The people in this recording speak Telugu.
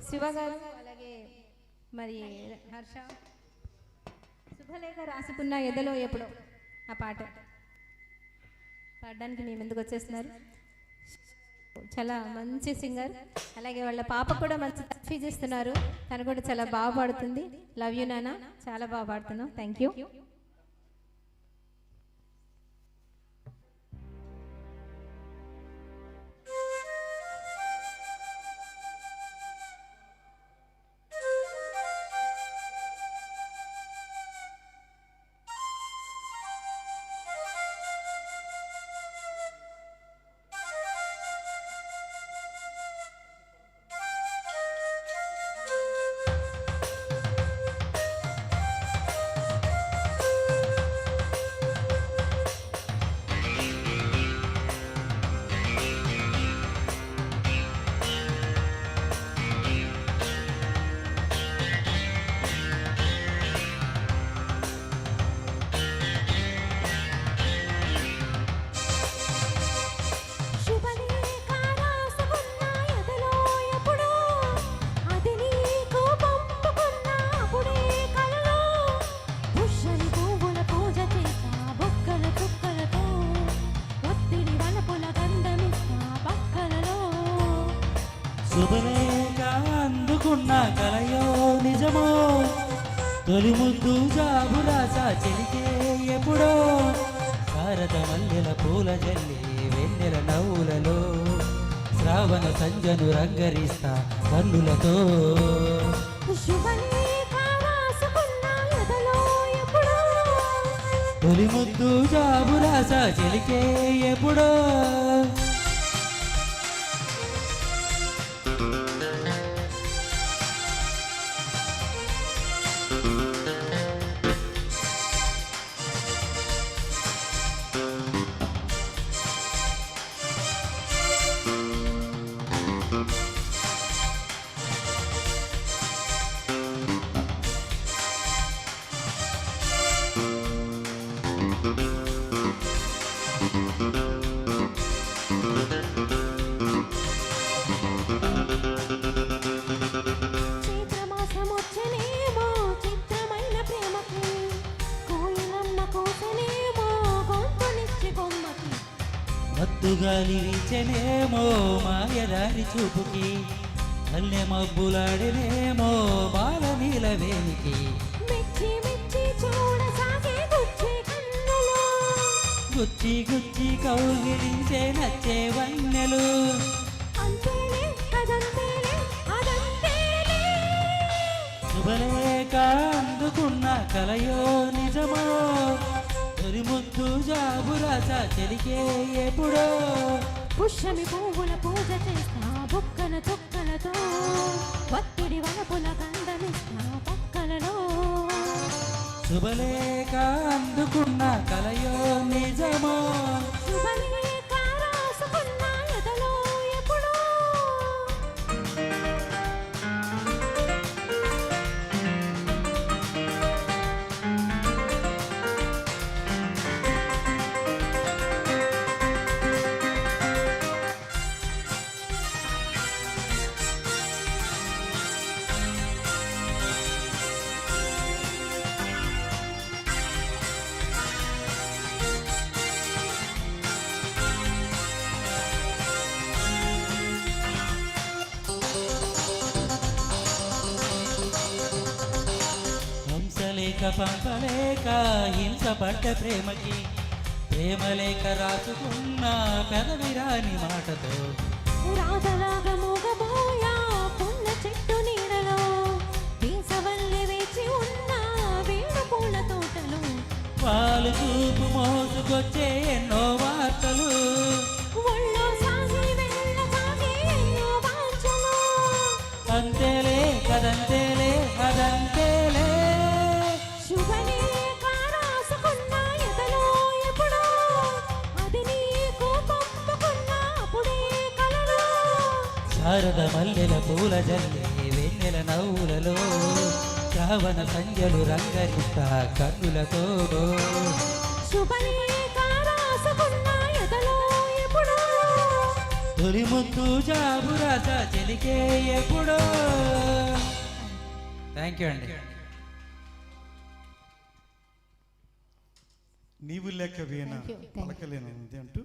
శివ గారు అలాగే మరి హర్ష శుభలేఖ రాసుకున్న ఎదలో ఎప్పుడో ఆ పాట పాడడానికి మేము ఎందుకు వచ్చేస్తున్నారు. చాలా మంచి సింగర్. అలాగే వాళ్ళ పాప కూడా మంచి ఫీజ్ ఇస్తున్నారు. తను కూడా చాలా బాగా పాడుతుంది. లవ్ యూ నాన్న, చాలా బాగా పాడుతున్నావు. Thank you. శుభలేఖ అందుకున్న కలయో నిజమో, తొలి ముద్దు జాబు రాసా చెలికే ఎప్పుడో, శారద మల్లెల పూల జల్లి వెన్నెల నవ్వులలో, శ్రావణ సంజను రంగరిస్తా కన్నులతో. తొలి ముద్దు జాబు రాసా చెలికే ఎప్పుడో. మత్తుగాలి వీచెనేమో మాయదారి చూపుకి, అల్లె మబ్బులాడేనేమో బాల నీలవేనికి, గుచ్చి గుచ్చి కౌగిలించే నచ్చే వన్నెలు. శుభలేఖ అందుకున్న కలయో నిజమో, తొలి ముద్దు జాబు రాసా చెలికే ఎప్పుడో. పుష్యమి పువ్వుల పూజ చేస్తా బుక్కల తొక్కలతో, ఒత్తిడి వలపుల గంధమిస్తా పక్కలలో. శుభలేఖ అందుకున్న కలయో నిజమో, శుభలేఖ రాసుకున్న ఎదలో ఎప్పుడో. హంసలేఖ పంపలేక హింసపడ్డ ప్రేమకి, ప్రేమలేఖ రాసుకున్న పెదవిరాని మాటతో, రాధలాగా మూగబోయా పుల్ల చెట్టు నీడలో, వీసవల్లి వేచి ఉన్న వేణు పూల తోటలు, పాలు చూపు మోసుకొచ్చే ఎన్నో వార్తలు, ఒళ్ళో సాగి వెళ్ళ సాగి ఎన్నో వాంఛలు. అంతేలే కదంతేలే అదంతేలే. శుభలేఖ రాసుకున్న ఎదలో ఎప్పుడో, అది నీకు పంపుకున్న అప్పుడే కలలో. శారద మల్లెల పూల జల్లి వెన్నెల నవ్వులలో, శ్రావణ సంజలు రంగరిస్తా కన్నులతో. శుభలేఖ రాసుకున్న ఎదలో ఎప్పుడో, తొలి ముద్దు జాబు రాసా చెలికే ఎప్పుడో. థ్యాంక్ యూ అండి. నీవు లేక వీణ Thank you. పలకలేను అంటూ